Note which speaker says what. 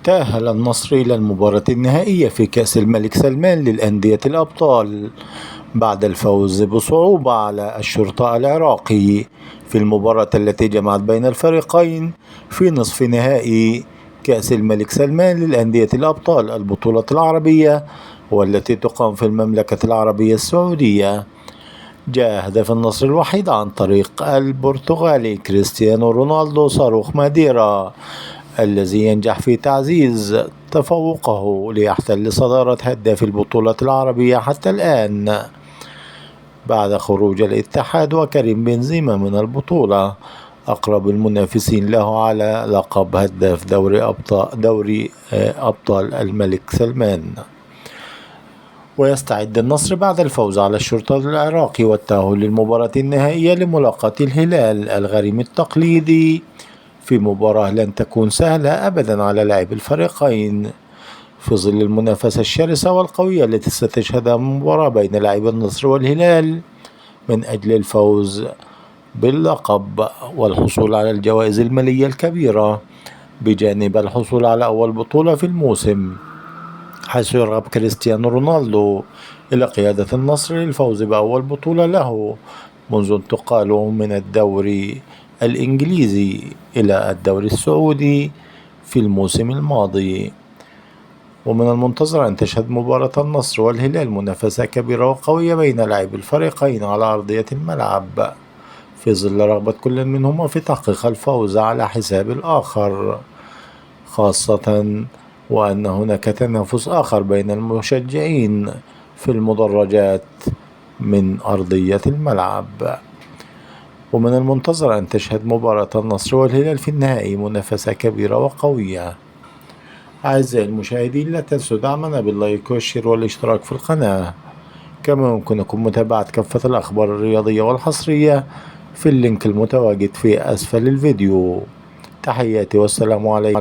Speaker 1: تأهل النصر إلى المباراة النهائية في كأس الملك سلمان للأندية الأبطال بعد الفوز بصعوبة على الشرطة العراقي في المباراة التي جمعت بين الفريقين في نصف نهائي كأس الملك سلمان للأندية الأبطال البطولة العربية، والتي تقام في المملكة العربية السعودية. جاء هدف النصر الوحيد عن طريق البرتغالي كريستيانو رونالدو صاروخ ماديرا، الذي ينجح في تعزيز تفوقه ليحتل صدارة هداف البطولة العربية حتى الآن، بعد خروج الاتحاد وكريم بنزيما من البطولة، أقرب المنافسين له على لقب هداف دوري أبطال الملك سلمان. ويستعد النصر بعد الفوز على الشرطة العراقي والتأهل للمباراة النهائية لملاقاة الهلال الغريم التقليدي في مباراة لن تكون سهلة أبدا على لاعبي الفريقين في ظل المنافسة الشرسة والقوية التي ستشهدها المباراة بين لاعبي النصر والهلال من أجل الفوز باللقب والحصول على الجوائز المالية الكبيرة، بجانب الحصول على أول بطولة في الموسم، حيث يرغب كريستيانو رونالدو إلى قيادة النصر للفوز بأول بطولة له منذ انتقاله من الدوري الإنجليزي إلى الدوري السعودي في الموسم الماضي. ومن المنتظر أن تشهد مباراة النصر والهلال منافسة كبيرة وقوية بين لاعبي الفريقين على أرضية الملعب، في ظل رغبة كل منهما في تحقيق الفوز على حساب الآخر، خاصة وأن هناك تنافس آخر بين المشجعين في المدرجات من أرضية الملعب. ومن المنتظر أن تشهد مباراة النصر والهلال في النهائي منافسة كبيرة وقوية. أعزائي المشاهدين، لا تنسوا دعمنا باللايك والشير والاشتراك في القناة، كما يمكنكم متابعة كافة الأخبار الرياضية والحصرية في اللينك المتواجد في أسفل الفيديو. تحياتي والسلام عليكم.